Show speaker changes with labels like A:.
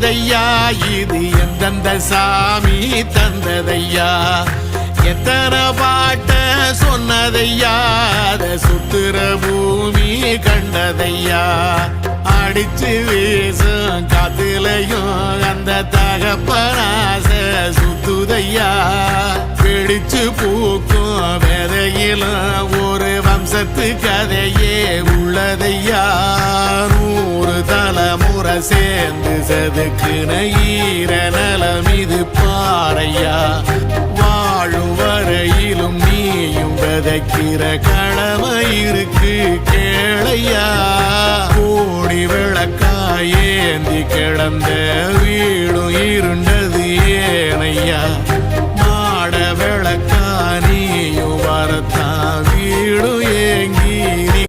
A: வந்ததையா இது எந்தெந்த சாமி தந்ததையா எத்தனை பாட்ட சொன்னதையா அத சுத்துற பூமி கண்டதையா அடிச்சு வீசும் காத்துலையும் அந்த தகப்பனாச சுத்துதையா பிடிச்சு பூக்கும் வேதையிலும் ஒரு வம்சத்து கதையே உள்ளதையா 100 தலைமுறை சேர்ந்து செதுக்குன ஈர நலம் இது பாறையா வாழும் வரையிலும் நீயும் விதைக்கிற கடமை இருக்கு கேளையா கோடி விளக்காயேந்தி கிடந்த